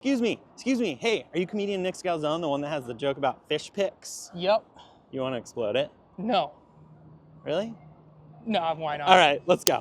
Excuse me. Hey, are you comedian Nick Scalzone, the one that has the joke about fish pics? Yep. You want to explode it? No. Really? No, why not? All right, let's go.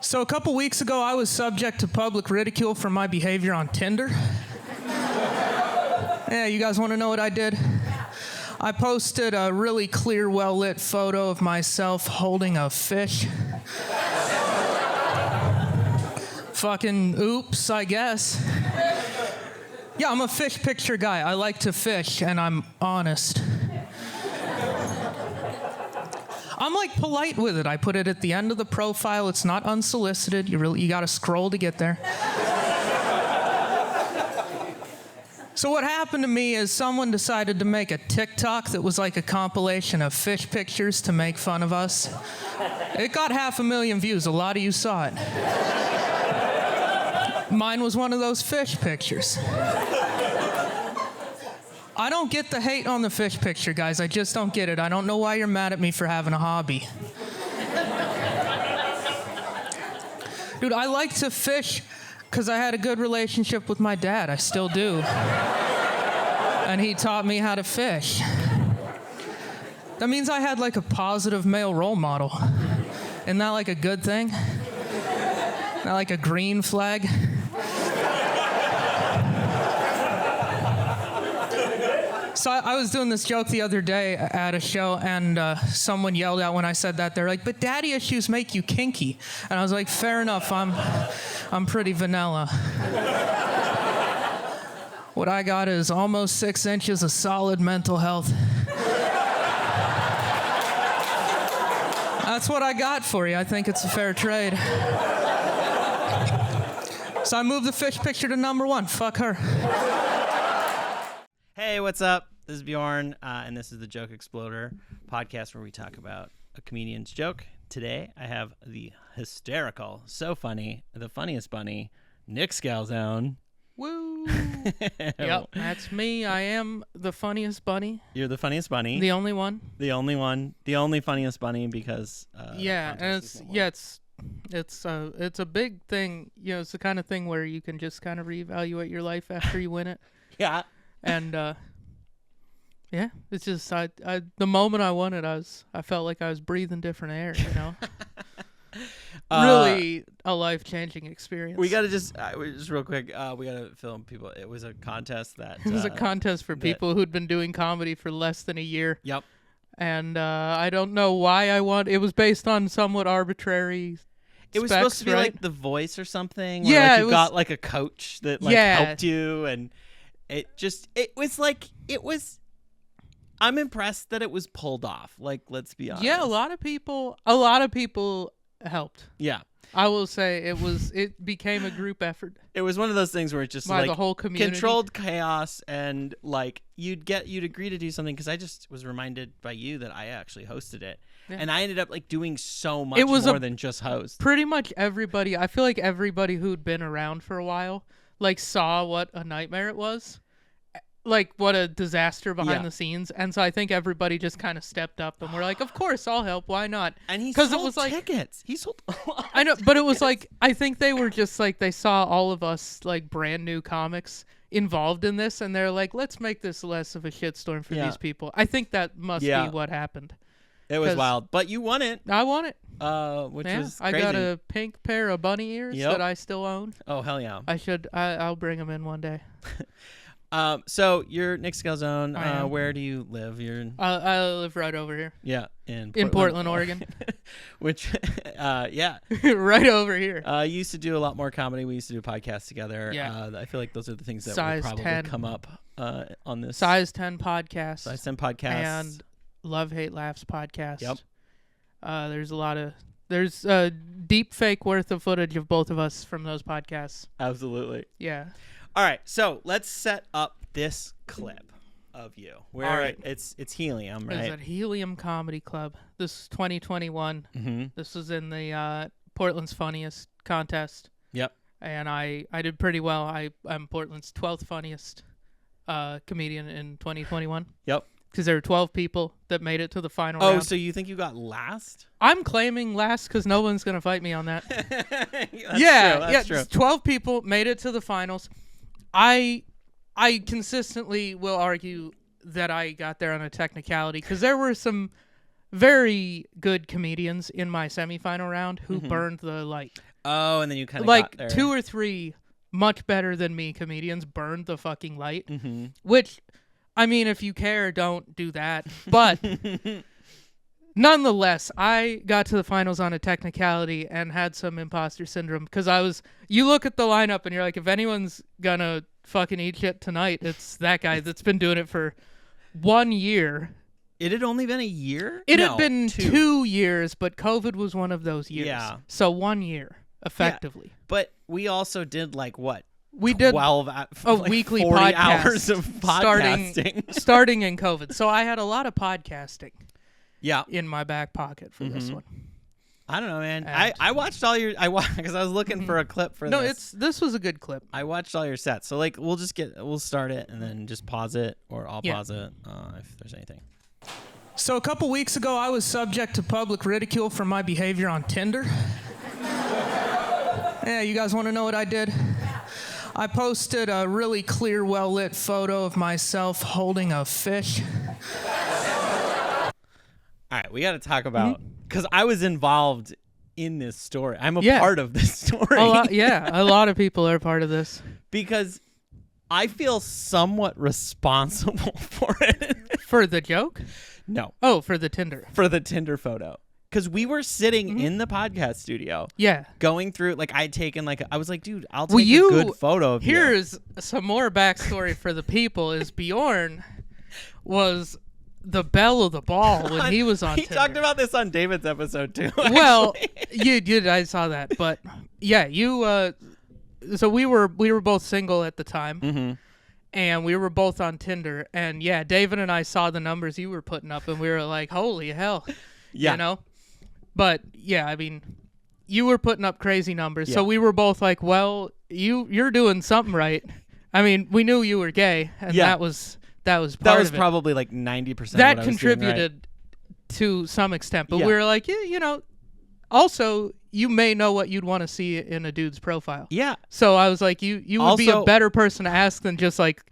So a couple weeks ago, I was subject to public ridicule for my behavior on Tinder. Yeah, you guys want to know what I did? I posted a really clear, well-lit photo of myself holding a fish. Fucking oops, I guess. Yeah, I'm a fish picture guy. I like to fish, and I'm honest. I'm like polite with it. I put it at the end of the profile. It's not unsolicited. You got to scroll to get there. So what happened to me is someone decided to make a TikTok that was like a compilation of fish pictures to make fun of us. It got 500,000 views. A lot of you saw it. Mine was one of those fish pictures. I don't get the hate on the fish picture, guys. I just don't get it. I don't know why you're mad at me for having a hobby. Dude, I like to fish because I had a good relationship with my dad. I still do. And he taught me how to fish. That means I had like a positive male role model. Isn't that like a good thing? Not like a green flag? So I was doing this joke the other day at a show, and someone yelled out when I said that. They're like, "But daddy issues make you kinky." And I was like, "Fair enough. I'm pretty vanilla." What I got is almost 6 inches of solid mental health. That's what I got for you. I think it's a fair trade. So I moved the fish picture to number 1. Fuck her. Hey, what's up? This is Bjorn, and this is the Joke Exploder podcast where we talk about a comedian's joke. Today, I have the hysterical, so funny, the funniest bunny, Nick Scalzone. Woo! Yep, that's me. I am the funniest bunny. You're the funniest bunny. The only one. The only one. The only funniest bunny because yeah, and it's a big thing. You know, it's the kind of thing where you can just kind of reevaluate your life after you win it. Yeah. And yeah, it's just the moment I won it, I felt like I was breathing different air, you know. Really a life-changing experience. We gotta just real quick. We gotta film people. It was a contest that it was a contest for people who'd been doing comedy for less than a year. Yep. And I don't know why I won. It was based on somewhat arbitrary. It was supposed to be like The Voice or something. Where, yeah, like, you got like a coach that helped you, and it was. I'm impressed that it was pulled off. Like, let's be honest. Yeah, a lot of people helped. Yeah. I will say it became a group effort. It was one of those things where it's just by like the whole community. Controlled chaos, and like you'd agree to do something, because I just was reminded by you that I actually hosted it. Yeah. And I ended up like doing so much more than just host. Pretty much everybody, I feel like everybody who'd been around for a while like saw what a nightmare it was. Like, what a disaster behind the scenes. And so I think everybody just kind of stepped up and were like, of course, I'll help. Why not? And he sold tickets. He sold I know, but it was like, I think they were just like, they saw all of us, like, brand new comics involved in this. And they're like, let's make this less of a shitstorm for these people. I think that must be what happened. It was wild. But you won it. I won it. Which was crazy. I got a pink pair of bunny ears that I still own. Oh, hell yeah. I'll bring them in one day. So you're Nick Scalzone. Where do you live? I live right over here. Yeah, in Portland, Oregon. Which, yeah, right over here. You used to do a lot more comedy. We used to do podcasts together. Yeah. I feel like those are the things that Size would probably 10. come up on this. Size 10 podcast. Size 10 podcast. And Love Hate Laughs podcast. Yep. There's a deep fake worth of footage of both of us from those podcasts. Absolutely. Yeah. All right, so let's set up this clip of you. Where All right. it's helium, right? It's at Helium Comedy Club. This is 2021. Mm-hmm. This was in the Portland's Funniest contest. Yep. And I did pretty well. I'm Portland's 12th funniest comedian in 2021. Yep. Because there were 12 people that made it to the final Oh, round. so you think you got last? I'm claiming last because no one's going to fight me on that. That's true. 12 people made it to the finals. I consistently will argue that I got there on a technicality because there were some very good comedians in my semifinal round who burned the light. Oh, and then you kind of like got there. 2 or 3 much better than me comedians burned the fucking light, Mm-hmm. which, I mean, if you care, don't do that. But nonetheless, I got to the finals on a technicality and had some imposter syndrome because you look at the lineup and you're like, if anyone's gonna fucking eat shit tonight, it's that guy that's been doing it for 1 year. It had only been a year? It No, had been 2 years, but COVID was one of those years. Yeah. So 1 year, effectively. Yeah, but we also did like what? We did 12 a like weekly 40 podcast hours of podcasting. starting in COVID. So I had a lot of podcasting Yeah. in my back pocket for this one. I don't know, man. And- I watched all your because I was looking for a clip for No, this. this was a good clip. I watched all your sets. So like we'll start it and then just pause it, or I'll pause it if there's anything. So a couple weeks ago, I was subject to public ridicule for my behavior on Tinder. Yeah, you guys want to know what I did? I posted a really clear, well-lit photo of myself holding a fish. All right, we got to talk about because I was involved in this story. I'm a part of this story. A lot of people are part of this. Because I feel somewhat responsible for it. For the joke? No. Oh, for the Tinder. For the Tinder photo. Because we were sitting in the podcast studio. Yeah. Going through, like, I'd taken, like, I was like, dude, I'll Well, take a good photo of you. Here's some more backstory for the people is Bjorn was the belle of the ball when he was on He Tinder. talked about this on David's episode, too. Well, actually. you did. I saw that. But, yeah, you... so we were both single at the time. Mm-hmm. And we were both on Tinder. And, yeah, David and I saw the numbers you were putting up, and we were like, holy hell. Yeah. You know? But, yeah, I mean, you were putting up crazy numbers. Yeah. So we were both like, well, you're doing something right. I mean, we knew you were gay, and that was part of it. Probably like 90% That of what contributed I was doing, right? to some extent. But Yeah. we were like, yeah, you know, also, you may know what you'd want to see in a dude's profile. Yeah. So I was like, you would be a Also- better person to ask than just like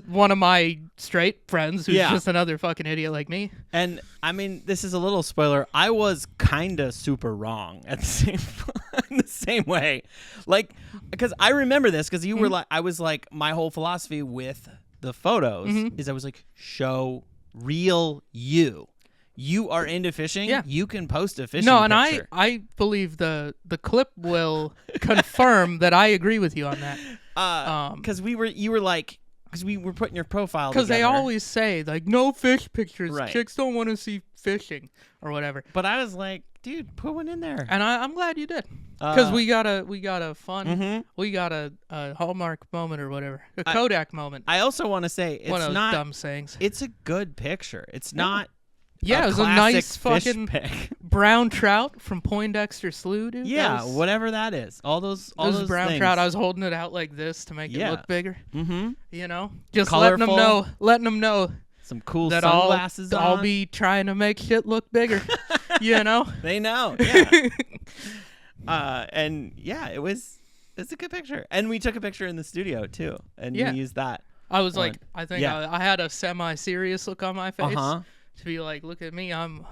one of my straight friends who's Yeah. just another fucking idiot like me. And I mean, this is a little spoiler. I was kind of super wrong at the same in the same way, like because I remember this because you were like, I was like, my whole philosophy with the photos is I was like, show real you. You are into fishing. Yeah. You can post a fishing. No, and picture. I believe the clip will confirm that I agree with you on that. Because you were like. Because we were putting your profile Because they together. always say, like, no fish pictures. Right. Chicks don't want to see fishing or whatever. But I was like, dude, put one in there. And I'm glad you did. Because we got a fun, we got a Hallmark moment or whatever. A Kodak moment. I also want to say, it's One of those not dumb sayings. It's a good picture. It's not. Yeah, it was a classic nice fish fucking pic. brown trout from Poindexter Slough, dude. Yeah, whatever that is. All those brown things. trout. I was holding it out like this to make it Yeah. look bigger. Mm-hmm. You know, just Colorful. letting them know Some cool that sunglasses I'll on. be trying to make shit look bigger. You know. They know. Yeah. And yeah, it's a good picture. And we took a picture in the studio too, and Yeah. we used that. I was one. like, I think Yeah. I had a semi-serious look on my face Uh-huh. to be like, look at me, I'm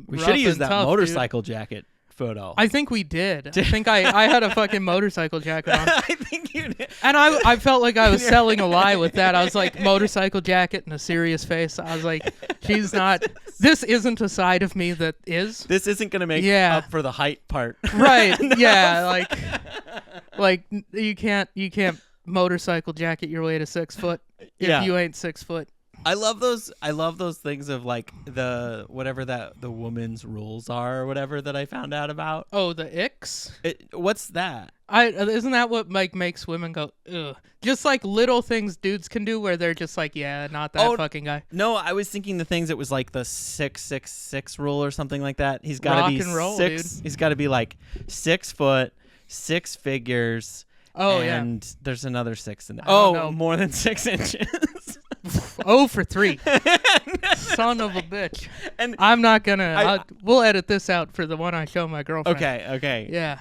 We rough should have used and that tough, dude." motorcycle jacket photo. I think we did. I think I had a fucking motorcycle jacket on. I think you did. And I felt like I was selling a lie with that. I was like, motorcycle jacket and a serious face. I was like, she's not, this isn't a side of me that is. This isn't gonna make Yeah. up for the height part. Right. Yeah. Like you can't motorcycle jacket your way to 6 foot if Yeah. you ain't 6 foot. I love those things of like the whatever that the woman's rules are or whatever that I found out about. Oh, the ick? Pics. What's that? Isn't that what like makes women go ugh? Just like little things dudes can do where they're just like, yeah, not that fucking guy. No, I was thinking the things that was like the 666 rule or something like that. He's got to be Rock and roll, six. dude. He's got to be like 6 foot, 6 figures. Oh, and there's another 6 in there. know. More than 6 inches. 0 for 3. Son of a bitch. And I'm not gonna. We'll edit this out for the one I show my girlfriend. Okay. Yeah.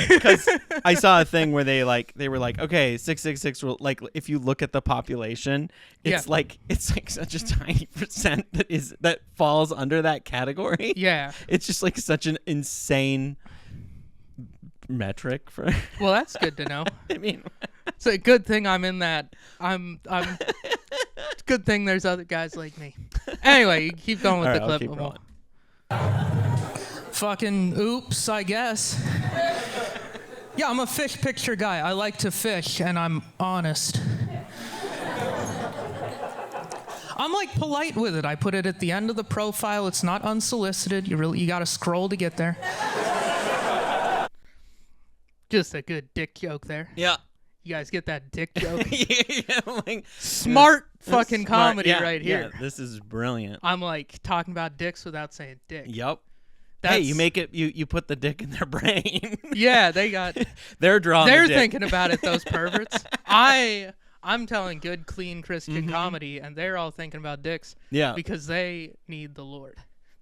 Because I saw a thing where they were like, okay, 666 rule. Like, if you look at the population, it's like such a tiny percent that falls under that category. Yeah. It's just like such an insane metric for. Well, that's good to know. I mean, it's a good thing I'm in that. It's a good thing there's other guys like me. Anyway, you keep going with the clip. Keep rolling. Fucking oops, I guess. Yeah, I'm a fish picture guy. I like to fish, and I'm honest. I'm like polite with it. I put it at the end of the profile. It's not unsolicited. You got to scroll to get there. Just a good dick joke there. Yeah. You guys get that dick joke? Yeah, like, smart fucking comedy right here. Yeah, this is brilliant. I'm like talking about dicks without saying dick. Yep. Hey, you make it. You put the dick in their brain. Yeah, they got. They're drawing. They're the dick. thinking about it. Those perverts. I'm telling good, clean Christian comedy, and they're all thinking about dicks. Yeah. Because they need the Lord.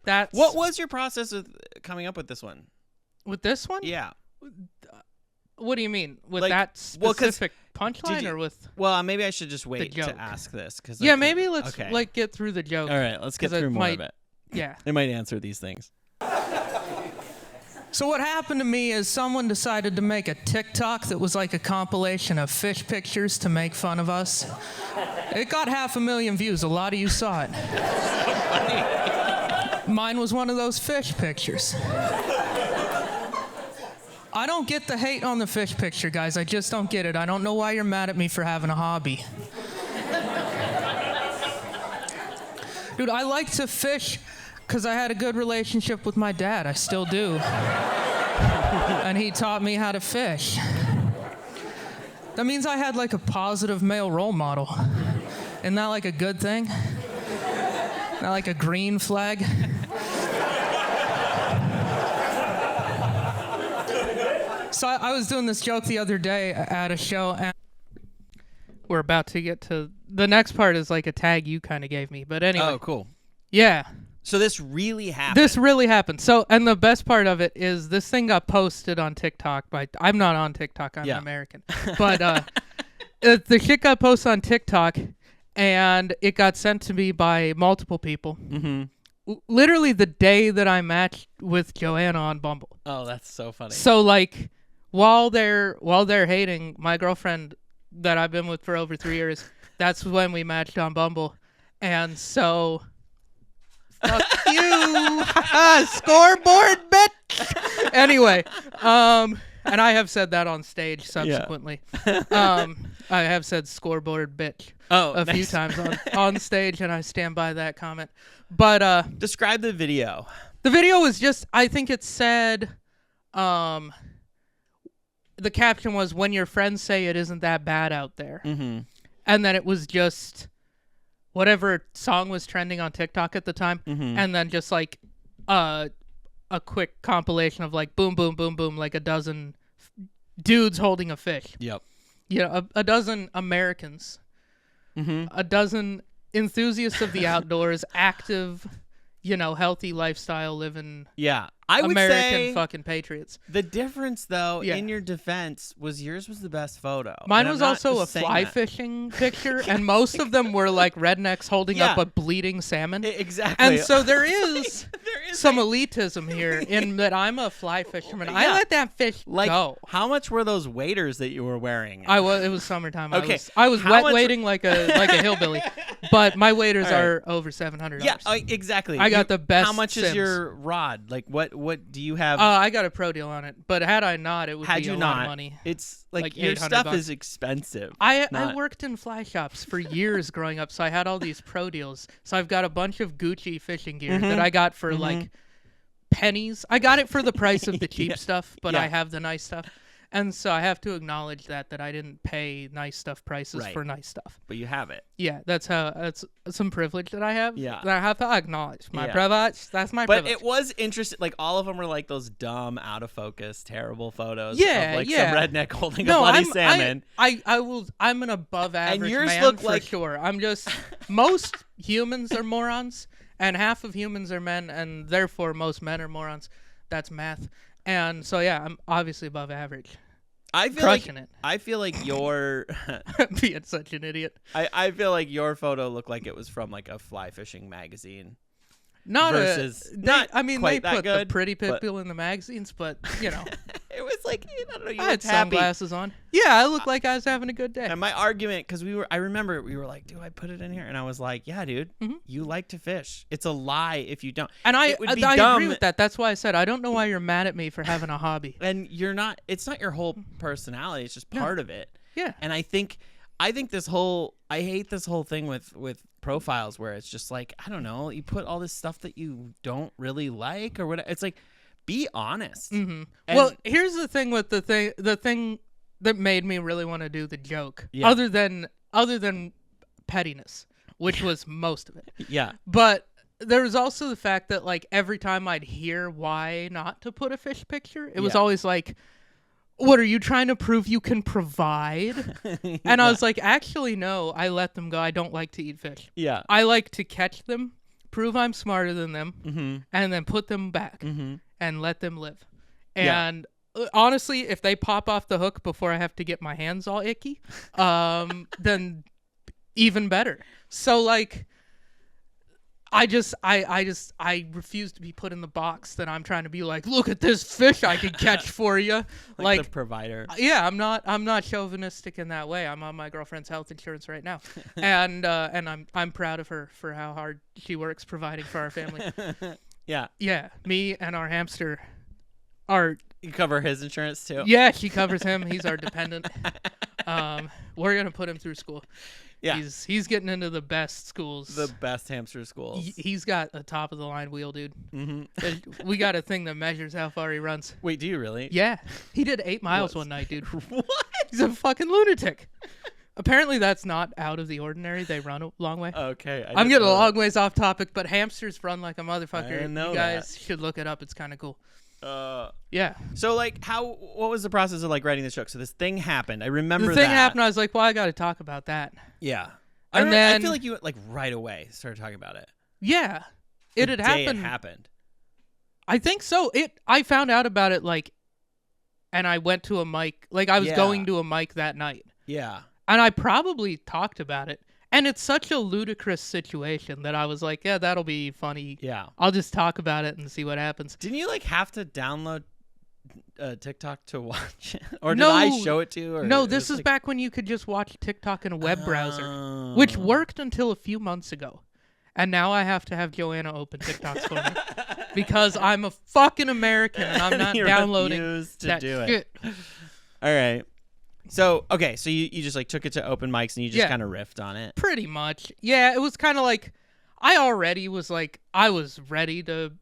That's What was your process with coming up with this one? with this one. Yeah. What do you mean with Like, that specific punchline, or with? Well, maybe I should just wait to joke. ask this because. Yeah, maybe let's like get through the joke. All right, let's get 'cause through more of it. Yeah. It might answer these things. So what happened to me is someone decided to make a TikTok that was like a compilation of fish pictures to make fun of us. It got 500,000 views. A lot of you saw it. Mine was one of those fish pictures. I don't get the hate on the fish picture, guys. I just don't get it. I don't know why you're mad at me for having a hobby. Dude, I like to fish because I had a good relationship with my dad. I still do. And he taught me how to fish. That means I had like a positive male role model. Isn't that like a good thing? Isn't that like a green flag? So I was doing this joke the other day at a show, and we're about to get to the next part. Is like a tag you kind of gave me, but anyway. Oh, cool. Yeah. So this really happened. This really happened. So, and the best part of it is this thing got posted on TikTok by. I'm not on TikTok. I'm American, but the shit got posted on TikTok, and it got sent to me by multiple people. Mm-hmm. Literally the day that I matched with Joanna on Bumble. Oh, that's so funny. So like. While they're hating, my girlfriend that I've been with for over 3 years, that's when we matched on Bumble. And so, fuck you. Scoreboard, bitch. Anyway, and I have said that on stage subsequently. I have said scoreboard, bitch a few times on stage, and I stand by that comment. But describe the video. The video was just, I think it said, the caption was, when your friends say it isn't that bad out there. Mm-hmm. And then it was just whatever song was trending on TikTok at the time. Mm-hmm. And then just like a quick compilation of like boom, boom, boom, boom, like a dozen dudes holding a fish. Yep. You know, a dozen Americans. Mm-hmm. A dozen enthusiasts of the outdoors, active, healthy lifestyle living. Yeah. I would American say fucking patriots. The difference, though, in your defense, was yours was the best photo. Mine was also a fly fishing picture, and most of them were like rednecks holding up a bleeding salmon. Exactly. And so there is some elitism here in that I'm a fly fisherman. I let that fish go. How much were those waders that you were wearing? It was summertime. Okay. I was wet wading like a hillbilly, but my waders are over $700. Yeah, exactly. I got the best. How much Sims. is your rod? Like what do you have? I got a pro deal on it, but had I not, it would be a lot of money. It's like your stuff is expensive. I worked in fly shops for years growing up, so I had all these pro deals. So I've got a bunch of Gucci fishing gear that I got for like pennies. I got it for the price of the cheap Yeah. stuff, but Yeah. I have the nice stuff. And so I have to acknowledge that I didn't pay nice stuff prices Right. for nice stuff. But you have it. Yeah, that's some privilege that I have. Yeah. That I have to acknowledge. My Yeah. privilege. That's my But privilege. it was interesting. Like, all of them were like those dumb, out of focus, terrible photos Yeah, of like yeah. some redneck holding a bloody salmon. I'm an above average yours man look for like- sure. I'm just most humans are morons, and half of humans are men, and therefore most men are morons. That's math. And so yeah, I'm obviously above average. I feel Crushing like it. I feel like your Being such an idiot. I feel like your photo looked like it was from like a fly fishing magazine. Not versus they quite that put the good, pretty but- people in the magazines, but you know, It was like, I don't know, you I had looked happy. sunglasses on. Yeah, I looked like I was having a good day. And my argument, because I remember we were like, do I put it in here? And I was like, yeah, dude, you like to fish. It's a lie if you don't. And I It would be agree dumb. with that. That's why I said I don't know why you're mad at me for having a hobby. And it's not your whole personality. It's just part of it. Yeah. And I think I hate this whole thing with profiles where it's just like, I don't know, you put all this stuff that you don't really like or whatever. It's like, be honest. Mm-hmm. And- Well, here's the thing with the thing that made me really want to do the joke, Yeah. other than pettiness, which was most of it. Yeah. But there was also the fact that like every time I'd hear why not to put a fish picture, it was Yeah. always like, what are you trying to prove you can provide? And I was like, actually, no, I let them go. I don't like to eat fish. Yeah. I like to catch them, prove I'm smarter than them, Mm-hmm. and then put them back Mm-hmm. and let them live. Yeah. And honestly, if they pop off the hook before I have to get my hands all icky, then even better. So like, I refuse to be put in the box that I'm trying to be like, look at this fish I could catch for you. Like the provider. Yeah, I'm not chauvinistic in that way. I'm on my girlfriend's health insurance right now, and I'm proud of her for how hard she works providing for our family. Yeah. Yeah, me and our hamster are. You cover his insurance too. Yeah, she covers him. He's our dependent. We're gonna put him through school. Yeah. He's getting into the best schools. The best hamster schools. He's got a top of the line wheel, dude. Mm-hmm. We got a thing that measures how far he runs. Wait, do you really? Yeah, he did 8 miles What? one night, dude. What? He's a fucking lunatic. Apparently, that's not out of the ordinary. They run a long way. Okay. I'm getting a long ways off topic, but hamsters run like a motherfucker. I didn't know you guys should look it up. It's kind of cool. Yeah. So like, what was the process of like writing this joke? So this thing happened. I remember The thing that. happened. I was like, well, I got to talk about that. Yeah. And I then feel like you like right away started talking about it. yeah, it had The day happened. It happened. I think so. I found out about it like, and I went to a mic. Like I was Yeah. going to a mic that night, Yeah. and I probably talked about it. And it's such a ludicrous situation that I was like, yeah, that'll be funny. Yeah. I'll just talk about it and see what happens. Didn't you like have to download TikTok to watch it? Or did No. I show it to you? Or No, it this was is like... back when you could just watch TikTok in a web browser, Oh. which worked until a few months ago. And now I have to have Joanna open TikToks for me because I'm a fucking American and I'm not You downloading refuse to that do it. shit. All right. So, okay, so you just like took it to open mics and you just Yeah. kind of riffed on it. Pretty much. Yeah, it was kind of like I already was like I was ready to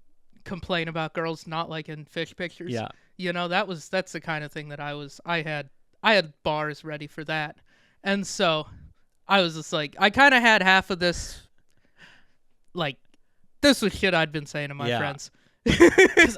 complain about girls not liking fish pictures. Yeah. You know, that's the kind of thing that I had bars ready for that. And so I was just like I kind of had half of this like this was shit I'd been saying to my Yeah. friends. 'Cause,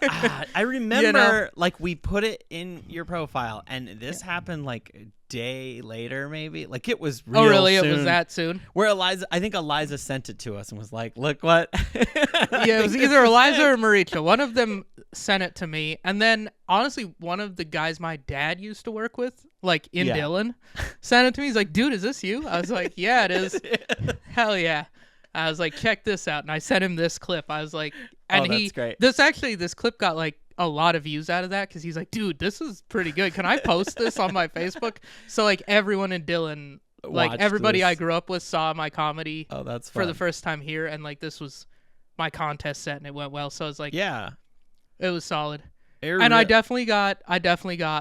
I remember You know? like we put it in your profile and this happened like a day later maybe. Like it was real Oh really? soon. It was that soon? Where I think Eliza sent it to us and was like, look what. Yeah, it was either Eliza or Maricha. One of them sent it to me, and then honestly, one of the guys my dad used to work with, like in Yeah. Dillon, sent it to me. He's like, "Dude, is this you?" I was like, "Yeah, it is." Hell yeah! I was like, "Check this out," and I sent him this clip. I was like, and Oh, that's great. this clip got like a lot of views out of that because he's like, "Dude, this is pretty good. Can I post this on my Facebook?" So like everyone in Dillon, like Watched everybody this. I grew up with, saw my comedy Oh, that's for fun. the first time here, and like this was my contest set and it went well, so I was like, Yeah. it was solid. It And I re- definitely got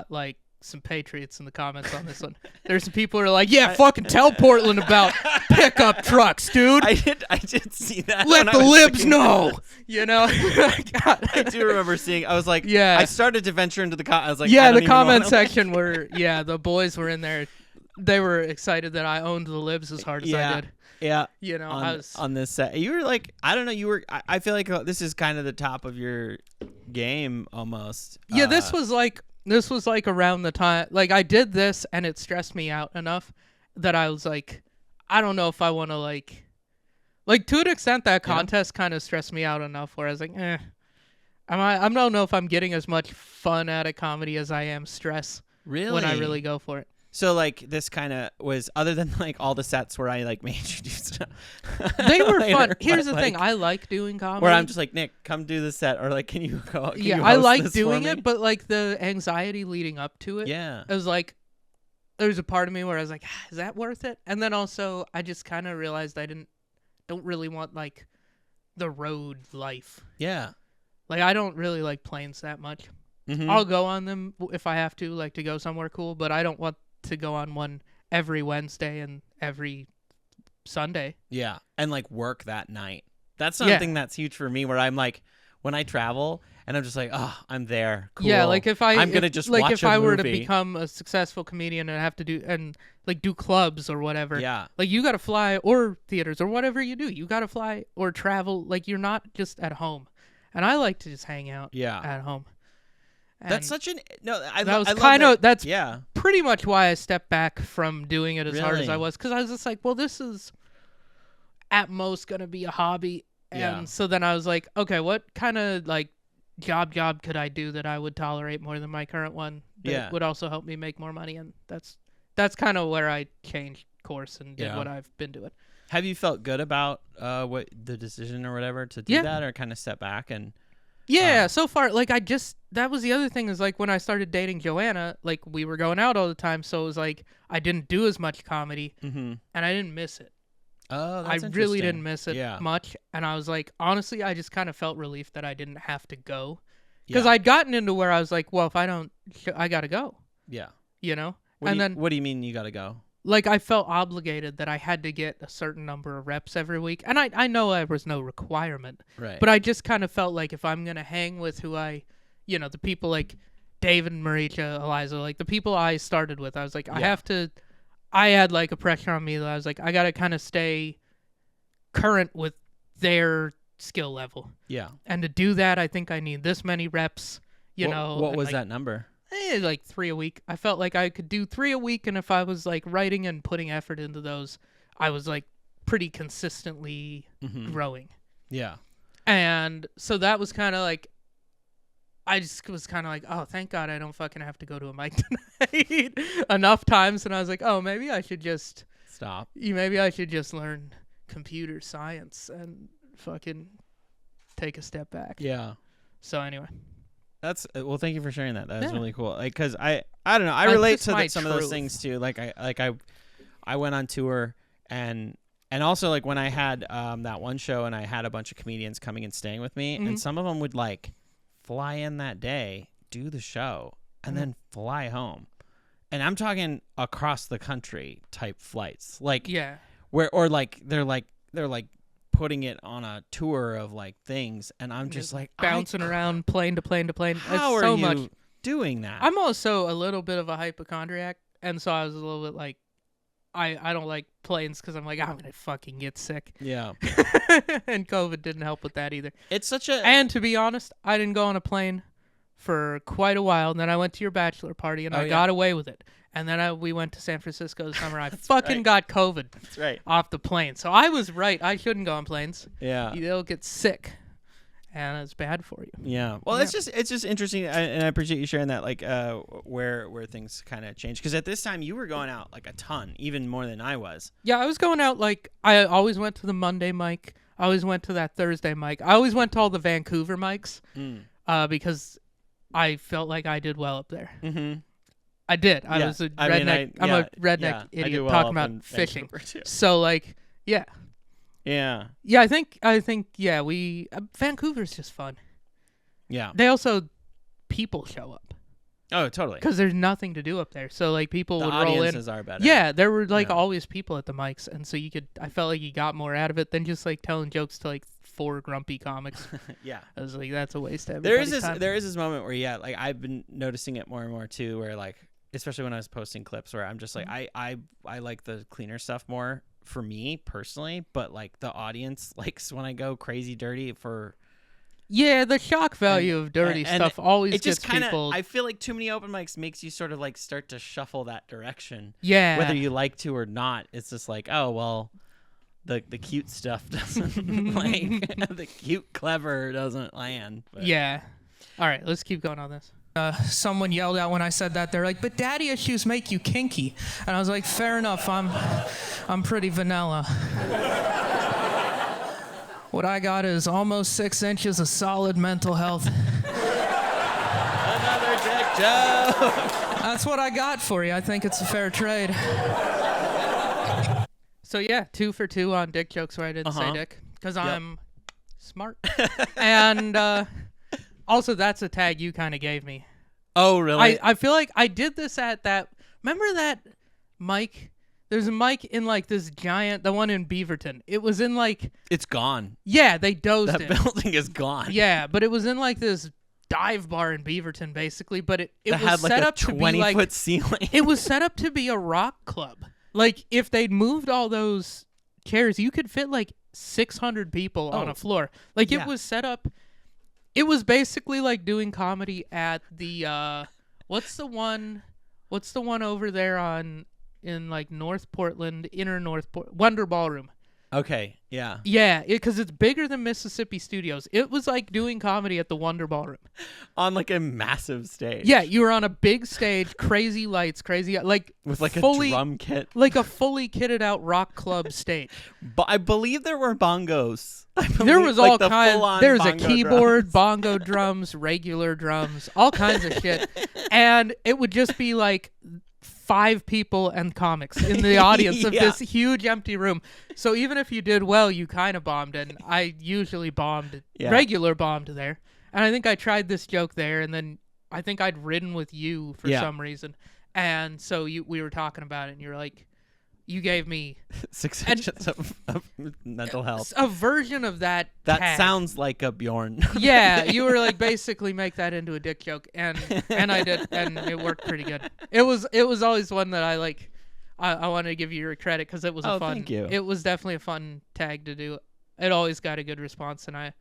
like some patriots in the comments on this one. There's some people who are like, yeah, fucking tell Portland about pickup trucks, dude. I did see that. Let the libs know. You know? God. I do remember seeing. I was like, Yeah. I started to venture into the I was like, Yeah, I don't the even comment wanna- section were, the boys were in there. They were excited that I owned the libs as hard as I did. Yeah. You know, on this set, you were like, I don't know, I feel like this is kind of the top of your game almost. Yeah, this was like around the time, like I did this and it stressed me out enough that I was like, I don't know if I want to like to an extent that contest kind of stressed me out enough where I was like, I don't know if I'm getting as much fun out of comedy as I am stress when I really go for it. So like this kind of was, other than like all the sets where I like made you do stuff. They were later, fun. Here's but, the thing, I like doing comedy. Where I'm just like, Nick, come do the set, or like, can you go? Can you I host like this doing for me? it, but like the anxiety leading up to it. Yeah. It was like, there's a part of me where I was like, is that worth it? And then also I just kind of realized I don't really want like the road life. Yeah. Like I don't really like planes that much. Mm-hmm. I'll go on them if I have to, like to go somewhere cool, but I don't want to go on one every Wednesday and every Sunday. Yeah. And like work that night. That's something that's huge for me, where I'm like, when I travel and I'm just like, oh, I'm there. Cool. Yeah, like I'm gonna just like watch if a I were to movie. become a successful comedian and have to do clubs or whatever. Yeah. Like you got to fly, or theaters or whatever you do. You got to fly or travel. Like you're not just at home. And I like to just hang out at home. And That's such an that's yeah. pretty much why I stepped back from doing it as hard as I Really? was, because I was just like, well, this is at most gonna be a hobby. And Yeah. so then I was like, okay, what kind of like job could I do that I would tolerate more than my current one that would also help me make more money? And that's kind of where I changed course and did what I've been doing. Have you felt good about what the decision or whatever to do that, or kind of step back and? Yeah, so far, like that was the other thing, is like when I started dating Joanna, like we were going out all the time, so it was like I didn't do as much comedy, and I didn't miss it. Oh, that's I interesting. really didn't miss it Yeah. much, and I was like, honestly, I just kind of felt relief that I didn't have to go, because I'd gotten into where I was like, well, if I don't, I gotta go. Yeah. You know? What do you mean you gotta go? Like I felt obligated that I had to get a certain number of reps every week, and I know there was no requirement, Right. but I just kind of felt like if I'm gonna hang with the people like David, Maricha, Eliza, like the people I started with, I was like, I had like a pressure on me that I was like, I gotta kind of stay current with their skill level. Yeah. And to do that, I think I need this many reps. What was like, that number? like 3 a week. I felt like I could do 3 a week, and if I was like writing and putting effort into those, I was like pretty consistently growing. Yeah. And so that was kind of like, I just was kind of like, oh, thank God I don't fucking have to go to a mic tonight enough times. And I was like, oh, maybe I should just stop. Maybe I should just learn computer science and fucking take a step back. Yeah. So anyway. That's well. Thank you for sharing that. That was really cool. Like, cause I don't know. I relate to some of those things too. Like I went on tour and also like when I had that one show and I had a bunch of comedians coming and staying with me, and some of them would like fly in that day, do the show, and then fly home. And I'm talking across the country type flights. Like where or like they're putting it on a tour of like things, and I'm just like bouncing around plane to plane to plane. How it's so are you much. doing that? I'm also a little bit of a hypochondriac, and so I was a little bit like, I don't like planes because I'm like, I'm gonna fucking get sick. Yeah. And COVID didn't help with that either. It's such a And to be honest, I didn't go on a plane for quite a while, and then I went to your bachelor party, and I got away with it. And then we went to San Francisco this summer. I fucking got COVID. That's right. Off the plane. So I was right. I shouldn't go on planes. Yeah. They'll get sick, and it's bad for you. Yeah. Well, it's just interesting, and I appreciate you sharing that. Like, where things kind of changed, because at this time you were going out like a ton, even more than I was. Yeah, I was going out like I always went to the Monday mic. I always went to that Thursday mic. I always went to all the Vancouver mics, because I felt like I did well up there. Mm-hmm. I did. I was a redneck. I'm a redneck idiot well talking about fishing. So like, yeah. Yeah. Yeah, I think Vancouver's just fun. Yeah. They also people show up. Oh, totally. Because there's nothing to do up there. So like people The would roll in. audiences are better. Yeah, there were like Yeah. always people at the mics, and so I felt like you got more out of it than just like telling jokes to like 4 grumpy comics. Yeah. I was like, that's a waste of There everybody's is this time. there is this moment where like I've been noticing it more and more too, where like especially when I was posting clips where I'm just like I like the cleaner stuff more for me personally, but like the audience likes when I go crazy dirty for. Yeah, the shock value of dirty stuff always it gets just kinda, people. I feel like too many open mics makes you sort of like start to shuffle that direction. Yeah. Whether you like to or not, it's just like, oh well, the cute stuff doesn't like the cute clever doesn't land. But. Yeah. All right, let's keep going on this. Someone yelled out when I said that. They're like, "But daddy issues make you kinky," and I was like, "Fair enough. I'm pretty vanilla." What I got is almost 6 inches of solid mental health. Another dick joke. That's what I got for you. I think it's a fair trade. So yeah, 2 for 2 on dick jokes where I didn't say dick because I'm smart. And also, that's a tag you kind of gave me. Oh, really? I feel like I did this at that. Remember that mic? There's a mic in like this giant, the one in Beaverton. It was in like. It's gone. Yeah, they dozed That it. building is gone. Yeah, but it was in like this dive bar in Beaverton, basically. But it was had like set a up to be like 20-foot ceiling. it was set up to be a rock club. Like if they'd moved all those chairs, you could fit like 600 people on a floor. Like it was set up. It was basically like doing comedy at the what's the one over there in like North Portland, inner North Wonder Ballroom. Okay, yeah. Yeah, because it's bigger than Mississippi Studios. It was like doing comedy at the Wonder Ballroom. On like a massive stage. Yeah, you were on a big stage, crazy lights, crazy like With like fully, a drum kit. like a fully kitted out rock club stage. But I believe there were bongos. There was all the kinds. full-on There was a bongo keyboard, drums. bongo drums, regular drums, all kinds of shit, and it would just be like 5 people and comics in the audience of this huge empty room. So even if you did well, you kind of bombed, and I usually bombed, regular bombed there. And I think I tried this joke there, and then I think I'd ridden with you for some reason, and so we were talking about it, and you were like, you gave me 6 inches of mental health. a version of that. That tag. sounds like a Bjorn. Yeah, you were like basically make that into a dick joke, and I did, and it worked pretty good. It was always one that I like. I wanted to give you your credit because it was a fun. Thank you. It was definitely a fun tag to do. It always got a good response, and I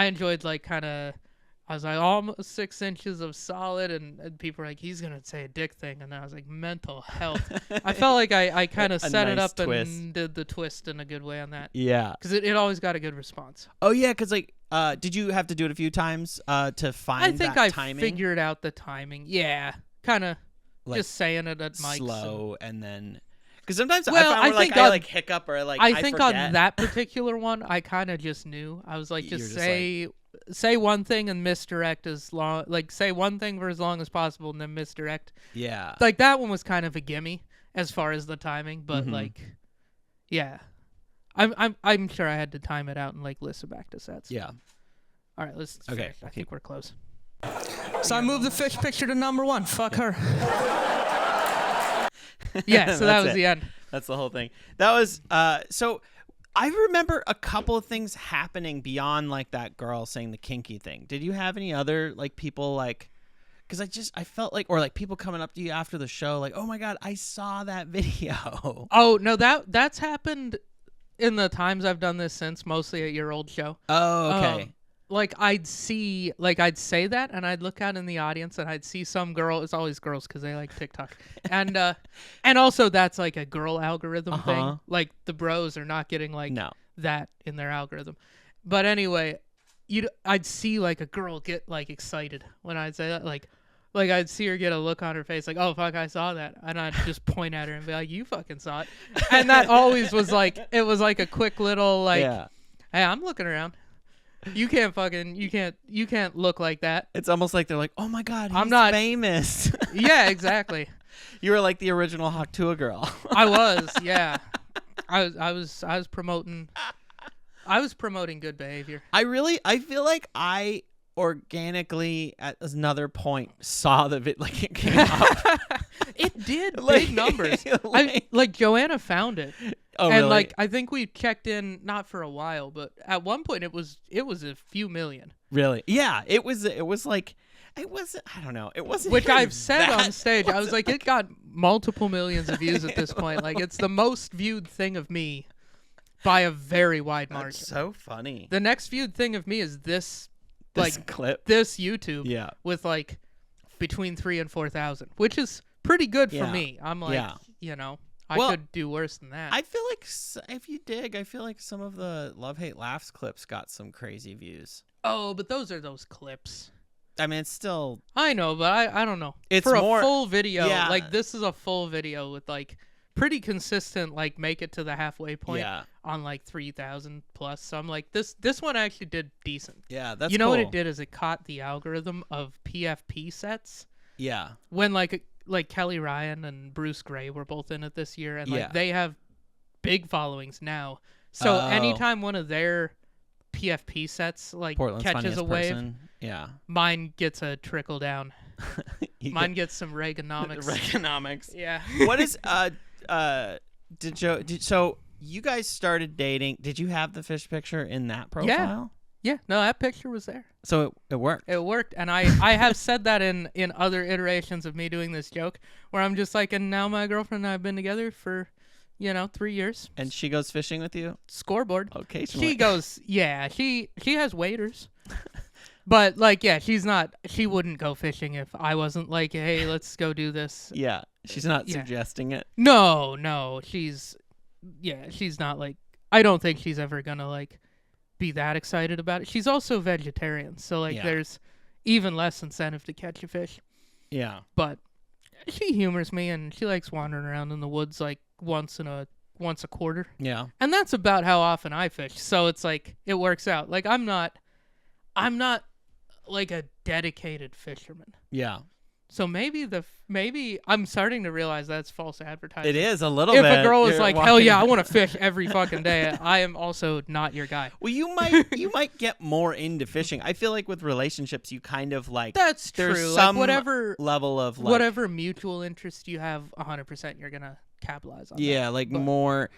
enjoyed like kind of. I was like almost 6 inches of solid, and people were like, he's gonna say a dick thing, and then I was like mental health. I felt like I kind of set it nice up twist. and did the twist in a good way on that. Yeah. Because it always got a good response. Oh yeah, because like, did you have to do it a few times to find I think that timing? figured out the timing. Yeah, kind of Like, just saying it at mics. slow and then. Because sometimes Well, I find think I on- like hiccup or like I think forget. on that particular one, I kind of just knew. I was like, You're just just say one thing and misdirect as long, like say one thing for as long as possible and then misdirect. Yeah. Like that one was kind of a gimme as far as the timing, but like, yeah, I'm sure I had to time it out and like listen back to sets. Yeah. All right, let's. Okay. Finish. I think we're close. So I moved the fish picture to number 1. Fuck her. Yeah, so that was the end. That's the whole thing. That was so I remember a couple of things happening beyond like that girl saying the kinky thing. Did you have any other like people like cuz I felt like or like people coming up to you after the show like, "Oh my god, I saw that video." Oh, no, that's happened in the times I've done this since, mostly at your old show. Oh, okay. Like I'd say that, and I'd look out in the audience, and I'd see some girl. It's always girls because they like TikTok, and also that's like a girl algorithm thing. Like the bros are not getting like that in their algorithm. But anyway, I'd see like a girl get like excited when I'd say that, like I'd see her get a look on her face, like, oh fuck, I saw that, and I'd just point at her and be like, you fucking saw it, and that always was like it was like a quick little like, hey, I'm looking around. You can't look like that. It's almost like they're like, "Oh my god, he's I'm not famous." Yeah, exactly. You were like the original Haktua girl. I was, yeah. I was promoting good behavior. I feel like I organically at another point saw the like it came up. It did Like- big numbers. like- Joanna found it. Oh, And really? I think we checked in not for a while, but at one point it was a few million. Really? Yeah. It was like it wasn't. I don't know. It wasn't. Which even I've said that. on stage. I was like, it got multiple millions of views at this point. Like, it's the most viewed thing of me by a very wide margin. That's so funny. The next viewed thing of me is this This clip. this YouTube Yeah. with between 3,000 and 4,000, which is pretty good for Yeah. me. I'm Yeah. I Well, could do worse than that. I feel like if you dig, I feel like some of the Love Hate Laughs clips got some crazy views. Oh, but those are those clips. I mean, it's still. I know, but I don't know. It's for more- a full video. yeah. This is a full video with pretty consistent. Make it to the halfway point Yeah. on 3,000 plus. So I'm like, this one actually did decent. Yeah. That's. You know what cool. it did is it caught the algorithm of PFP sets Yeah. when Kelly Ryan and Bruce Gray were both in it this year, and Yeah. they have big followings now. So Oh. anytime one of their PFP sets Portland's catches funniest a wave, person. Yeah. mine gets a trickle down. You Mine gets some Reaganomics. Reaganomics. Yeah. What is so you guys started dating? Did you have the fish picture in that profile? Yeah. No, that picture was there. So it worked. It worked, and I have said that in other iterations of me doing this joke, where I'm just and now my girlfriend and I have been together for 3 years. And she goes fishing with you? Scoreboard. Occasionally. She goes, yeah. She has waders, but she wouldn't go fishing if I wasn't hey, let's go do this. Yeah. She's not Yeah. suggesting it. No, she's not I don't think she's ever gonna be that excited about it. She's also vegetarian, so Yeah. there's even less incentive to catch a fish. Yeah. But she humors me, and she likes wandering around in the woods once a quarter, Yeah. and that's about how often I fish. So it's it works out. I'm not a dedicated fisherman. Yeah. So maybe I'm starting to realize that's false advertising. It is a little If bit. a girl is You're hell walking- yeah, I want to fish every fucking day, I am also not your guy. Well, you might get more into fishing. I feel like with relationships, you kind of That's there's true. some Whatever level of whatever mutual interest you have, 100% you're gonna capitalize on. Yeah, that. But- more.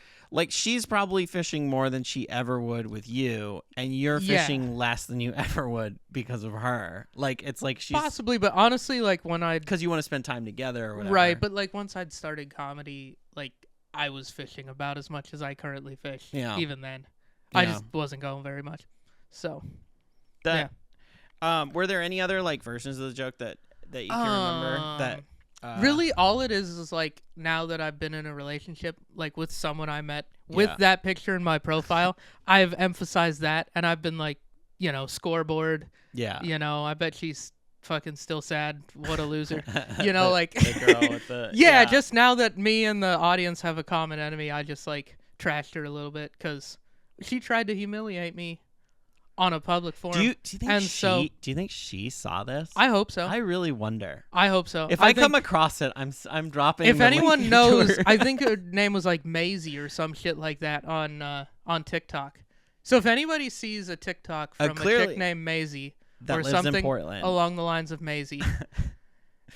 She's probably fishing more than she ever would with you, and you're Yeah. fishing less than you ever would because of her. It's she's possibly, but honestly, when I'd because you want to spend time together or whatever. right, but once I'd started comedy, I was fishing about as much as I currently fish. Yeah. Even then, I Yeah. just wasn't going very much. So That. Were there any other versions of the joke that you can remember that? really, all it is now that I've been in a relationship, with someone I met with Yeah. that picture in my profile, I've emphasized that, and I've been scoreboard. Yeah. I bet she's fucking still sad. What a loser. the girl with the yeah, just now that me and the audience have a common enemy, I just trashed her a little bit because she tried to humiliate me on a public forum. Do you think and do you think she saw this? I hope so. I really wonder. I hope so. If I think come across it, I'm dropping. if the link anyone to knows, her. I think her name was Maisie or some shit like that on TikTok. So if anybody sees a TikTok from a clearly- chick named Maisie that or lives in something Portland. along the lines of Maisie,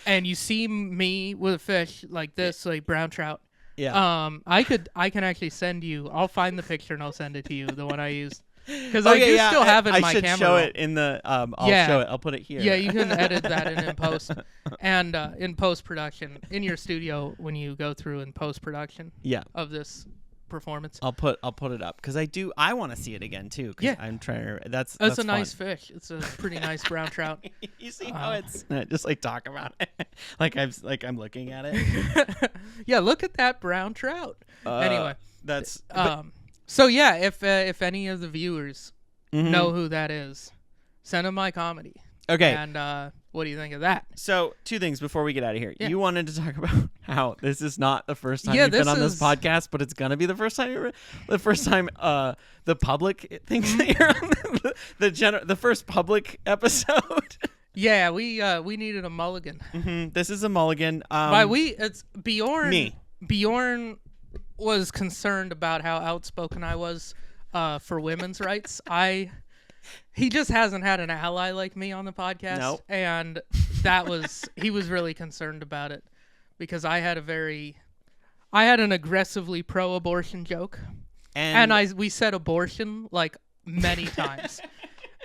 and you see me with a fish like this, brown trout, Yeah. I can actually send you. I'll find the picture and I'll send it to you, the one I used, because Oh, I do still have it in I my should camera. show roll. it in the. I'll Yeah. show it. I'll put it here. Yeah, you can edit that in post, and in post production in your studio when you go through in post production Yeah. of this performance. I'll put it up because I want to see it again too. 'Cause Yeah. I'm trying to. That's a nice fun. fish. It's a pretty nice brown trout. You see how it's just talk about it, I'm looking at it. Yeah, look at that brown trout. Anyway, that's so yeah, if any of the viewers mhm. know who that is, send them my comedy. Okay. And what do you think of that? So, two things before we get out of here. Yeah. You wanted to talk about how this is not the first time Yeah, you've been this on this is- podcast, but it's gonna be the first time. The public thinks that you're on the first public episode. Yeah, we needed a mulligan. This is a mulligan. By it's Bjorn. Me. Bjorn was concerned about how outspoken I was for women's rights. I He just hasn't had an ally like me on the podcast. Nope. And he was really concerned about it because I had an aggressively pro-abortion joke. And we said abortion like many times.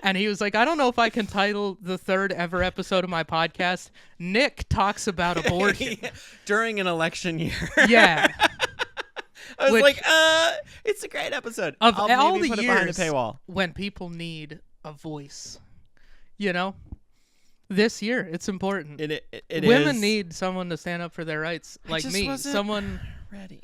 And he was like, I don't know if I can title the third ever episode of my podcast, Nick Talks About Abortion. During an election year. Yeah. I was like, it's a great episode. Of I'll all maybe the put it behind a years paywall. when people need a voice, this year, it's important. Women need someone to stand up for their rights, like me. Someone ready.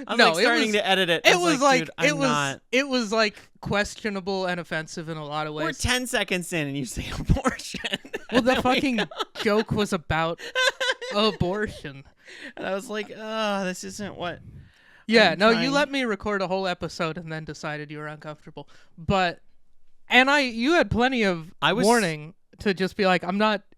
I was starting to edit it. It was like questionable and offensive in a lot of ways. We're 10 seconds in and you say abortion. Well, the fucking joke was about abortion. And I was like, this isn't what... Yeah, you let me record a whole episode and then decided you were uncomfortable. You had plenty of warning to just be like,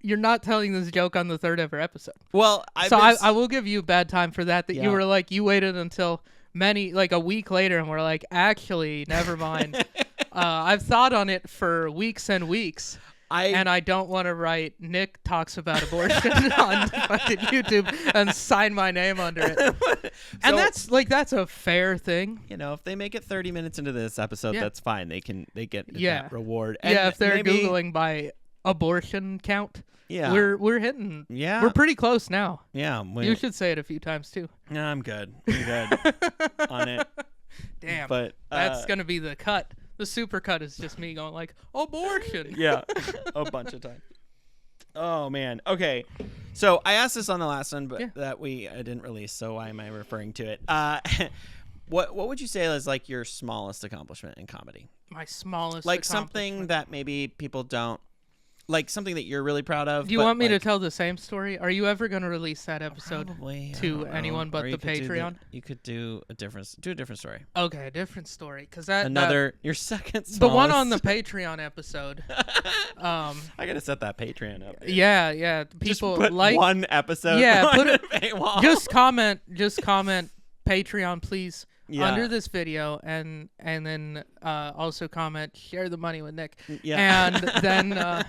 you're not telling this joke on the third ever episode. Well, I will give you bad time for that. You were like, you waited until a week later and were like, actually, never mind. I've thought on it for weeks and weeks. And I don't want to write Nick Talks About Abortion on fucking YouTube and sign my name under it. And that's a fair thing. If they make it 30 minutes into this episode, that's fine. They get that reward. And if they're Googling by abortion count, we're hitting. Yeah. We're pretty close now. Yeah. You should say it a few times too. No, I'm good. On it. Damn. But that's going to be the cut. The super cut is just me going like, abortion. Yeah, a bunch of times. Oh, man. Okay. So I asked this on the last one, but that I didn't release, so why am I referring to it? What would you say is like your smallest accomplishment in comedy? My smallest like something that maybe people don't, like something that you're really proud of. Do you want me to tell the same story? Are you ever going to release that episode to anyone but the Patreon? You could do a different story. Okay, a different story, because your second smallest. The one on the Patreon episode. I gotta set that Patreon up. Yeah. People just put one episode. Yeah, put it. Paywall. Just comment Patreon, please. Yeah. Under this video, and then also comment, share the money with Nick. Yeah. And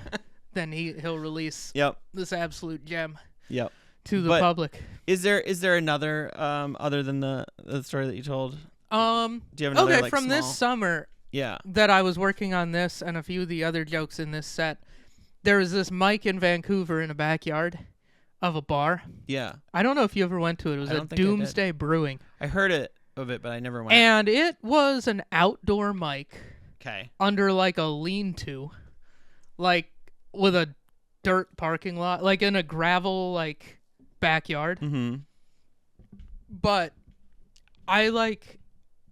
then he'll release this absolute gem to the public. Is there another other than the story that you told? Do you have another from small... this summer that I was working on this and a few of the other jokes in this set? There was this mic in Vancouver in a backyard of a bar. Yeah. I don't know if you ever went to it. It was at Doomsday Brewing. I heard of it, but I never went. And it was an outdoor mic. Okay. Under like a lean-to, like with a dirt parking lot, like in a gravel like backyard. Mm-hmm. But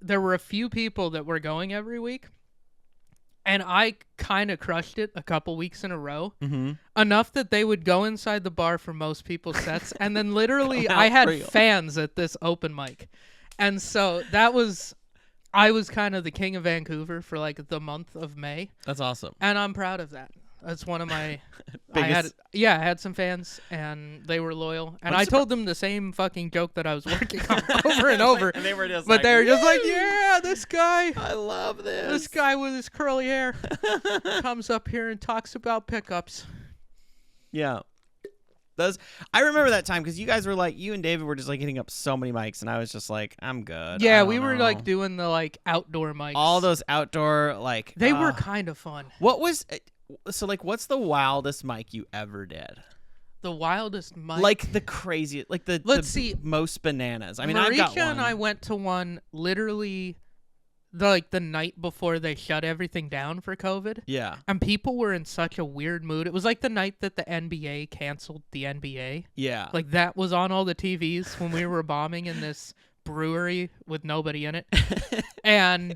there were a few people that were going every week, and I kind of crushed it a couple weeks in a row. Mm-hmm. Enough that they would go inside the bar for most people's sets, and then literally I had fans at this open mic. And so I was kind of the king of Vancouver for like the month of May. That's awesome. And I'm proud of that. That's one of my I had some fans and they were loyal. And I told them the same fucking joke that I was working on over and over. And they were just they were just like, yeah, this guy. I love this. This guy with his curly hair comes up here and talks about pickups. Yeah. I remember that time because you guys were like, you and David were just like hitting up so many mics, and I was just like, I'm good. Yeah, we were like doing the like outdoor mics. All those outdoor like. They were kind of fun. What's the wildest mic you ever did? The wildest mic, like the craziest, like the most bananas. I mean, I've got one. And I went to one literally. The night before they shut everything down for COVID. Yeah. And people were in such a weird mood. It was like the night that the NBA canceled the NBA. Yeah. Like that was on all the TVs when we were bombing in this brewery with nobody in it. And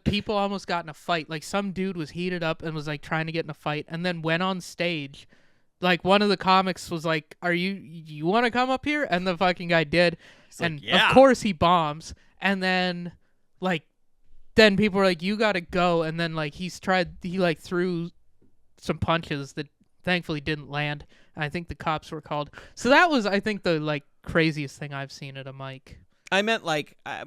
people almost got in a fight. Like some dude was heated up and was like trying to get in a fight and then went on stage. Like one of the comics was like, you want to come up here? And the fucking guy did. And of course he bombs. And then then people were like, you gotta go, and then he threw some punches that thankfully didn't land, and I think the cops were called. So that was, I think, the craziest thing I've seen at a mic. I meant like I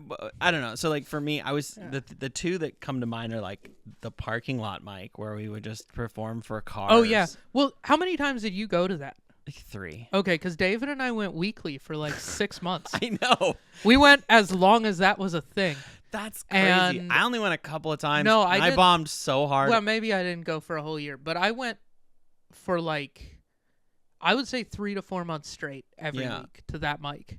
don't know. So like for me, I was the two that come to mind are like the parking lot mic where we would just perform for cars. Oh yeah. Well, how many times did you go to that? Like 3. Okay, because David and I went weekly for like 6 months. I know. We went as long as that was a thing. That's crazy. And I only went a couple of times. No, I bombed so hard. Well, maybe I didn't go for a whole year, but I went for like, I would say 3 to 4 months straight every week to that mic.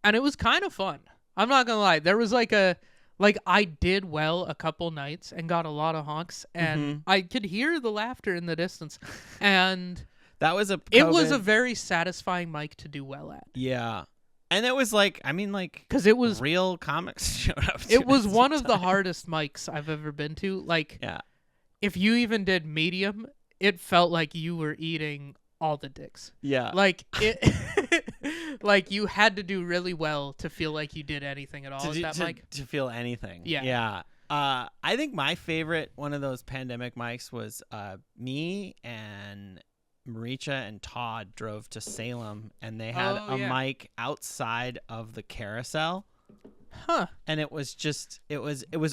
And it was kind of fun. I'm not going to lie. There was I did well a couple nights and got a lot of honks, and I could hear the laughter in the distance. And that was it was a very satisfying mic to do well at. Yeah. And it was like, I mean, like, because it was real comics showed up. It was one of the hardest mics I've ever been to. Like, if you even did medium, it felt like you were eating all the dicks. Yeah. Like it, like you had to do really well to feel like you did anything at all at that mic. To feel anything. Yeah. Yeah. I think my favorite one of those pandemic mics was me and Maricha and Todd drove to Salem, and they had a mic outside of the carousel. Huh. And it was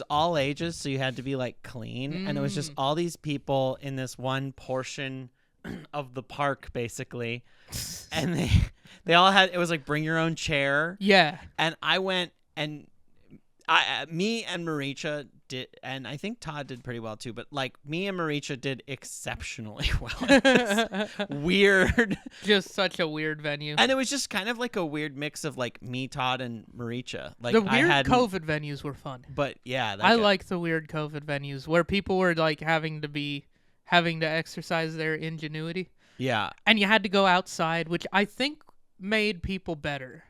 all ages, so you had to be like clean, and it was just all these people in this one portion of the park basically, and they all had, it was like bring your own chair. Yeah. And I went, and me and Maricha did, and I think Todd did pretty well too, but like me and Maricha did exceptionally well. Weird. Just such a weird venue. And it was just kind of like a weird mix of like me, Todd, and Maricha. Like the weird COVID venues were fun. But yeah. I like the weird COVID venues where people were like having to exercise their ingenuity. Yeah. And you had to go outside, which I think made people better.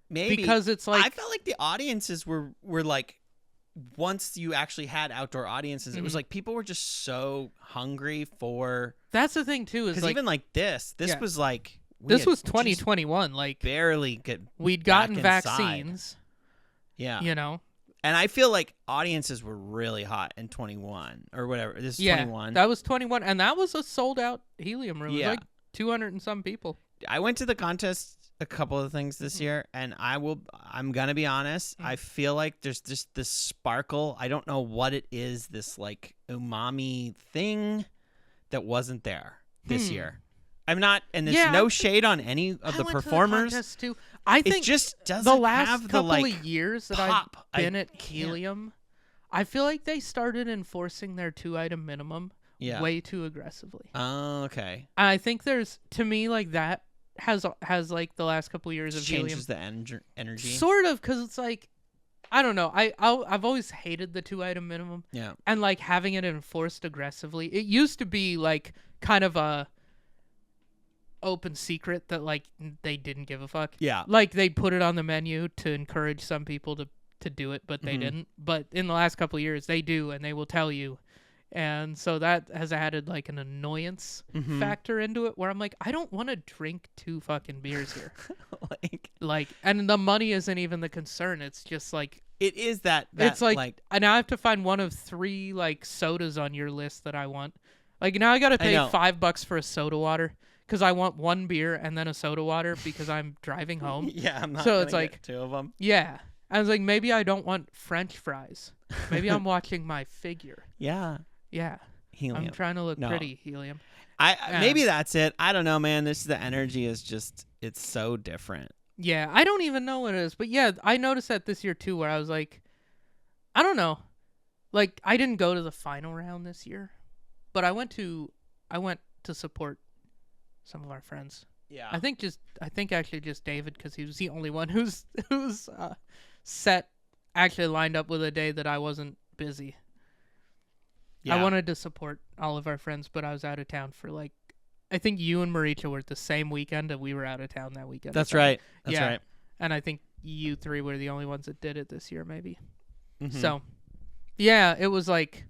Maybe. Because it's like, I felt like the audiences were like, once you actually had outdoor audiences, it was like people were just so hungry for. That's the thing too, is because like, even like this was like, this was 2021. Like barely we'd gotten vaccines. Yeah. You know. And I feel like audiences were really hot in 21 or whatever. This is 21. That was 21, and that was a sold out helium room. Yeah. It was like 200 and some people. I went to the contest a couple of things this year, and I'm gonna be honest, I feel like there's just this sparkle. I don't know what it is, this like umami thing that wasn't there this year. I'm not, and there's no shade on any of the performers. To the contest too. I think it just doesn't the last have the couple like of years that pop. I've been at Helium, I feel like they started enforcing their 2-item minimum way too aggressively. Oh, okay. And I think there's, to me, like that has like the last couple of years of changes Helium. the energy. Sort of, because it's like, I don't know. I've always hated the 2-item minimum. Yeah. And like having it enforced aggressively. It used to be like kind of a open secret that like they didn't give a fuck. Yeah. Like they put it on the menu to encourage some people to do it, but they didn't. But in the last couple of years they do, and they will tell you. And so that has added like an annoyance factor into it, where I'm like, I don't want to drink 2 fucking beers here. like and the money isn't even the concern. It's just like it is that it's like and now I have to find one of 3 like sodas on your list that I want. Like now I got to pay $5 for a soda water. Because I want 1 beer and then a soda water because I'm driving home. Yeah, I'm not. So it's like 2 of them. Yeah, I was like, maybe I don't want French fries. Maybe I'm watching my figure. Yeah. Helium. I'm trying to look pretty. Helium. Maybe that's it. I don't know, man. The energy is just, it's so different. Yeah, I don't even know what it is, but yeah, I noticed that this year too, where I was like, I don't know, like I didn't go to the final round this year, but I went to support some of our friends. Yeah. I think actually just David, because he was the only one whose set actually lined up with a day that I wasn't busy. Yeah. I wanted to support all of our friends, but I was out of town for like, I think you and Maricha were at the same weekend, and we were out of town that weekend. That's right. That's right. And I think you 3 were the only ones that did it this year, maybe. So, yeah, it was like,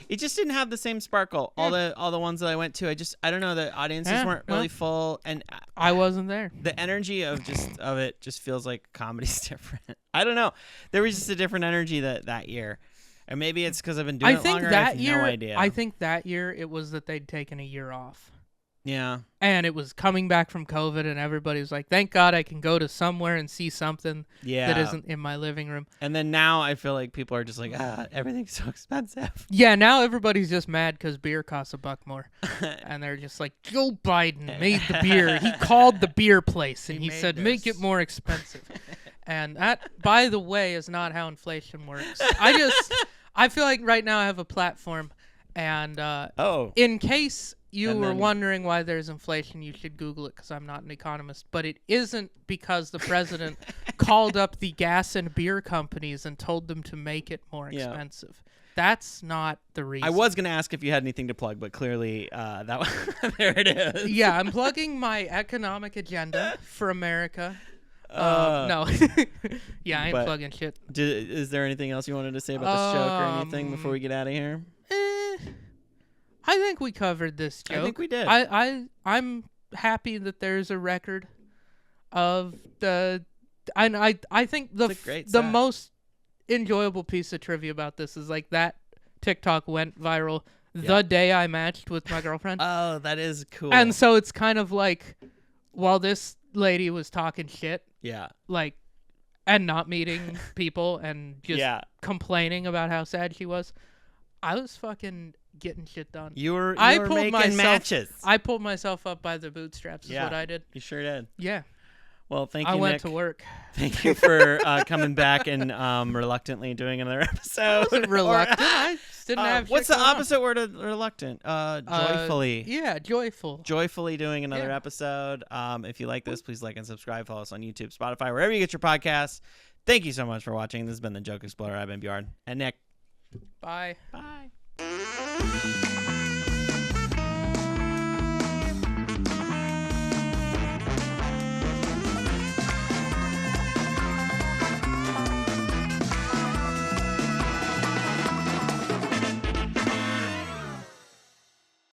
it just didn't have the same sparkle. Yeah. All the ones that I went to, I don't know, the audiences weren't really full, and I wasn't there. The energy of it just feels like comedy's different. I don't know. There was just a different energy that year. And maybe it's because I've been doing it longer. I have no idea. I think that year it was that they'd taken a year off. Yeah. And it was coming back from COVID, and everybody was like, thank God I can go to somewhere and see something that isn't in my living room. And then now I feel like people are just like, everything's so expensive. Yeah, now everybody's just mad because beer costs $1 more. And they're just like, Joe Biden made the beer. He called the beer place, and he said, make it more expensive. And that, by the way, is not how inflation works. I feel like right now I have a platform, and in case you were wondering why there's inflation, you should Google it, because I'm not an economist. But it isn't because the president called up the gas and beer companies and told them to make it more expensive. That's not the reason. I was going to ask if you had anything to plug, but clearly there it is. Yeah, I'm plugging my economic agenda for America. No. Yeah, I ain't plugging shit. Is there anything else you wanted to say about this joke or anything before we get out of here? I think we covered this joke. I think we did. I'm happy that there's a record of the. I think the most enjoyable piece of trivia about this is like that TikTok went viral the day I matched with my girlfriend. Oh, that is cool. And so it's kind of like while this lady was talking shit, like, and not meeting people and just complaining about how sad she was, I was fucking getting shit done. You were making matches. I pulled myself up by the bootstraps is what I did. You sure did. Yeah. Well, thank you, I went Nick. to work. Thank you for coming back and reluctantly doing another episode. I wasn't reluctant. I just didn't have shit what's the going on. opposite word of reluctant? Joyfully. Yeah, joyful. Joyfully doing another episode. If you like this, please like and subscribe. Follow us on YouTube, Spotify, wherever you get your podcasts. Thank you so much for watching. This has been The Joke Exploder. I've been Bjorn. And Nick. Bye. Bye.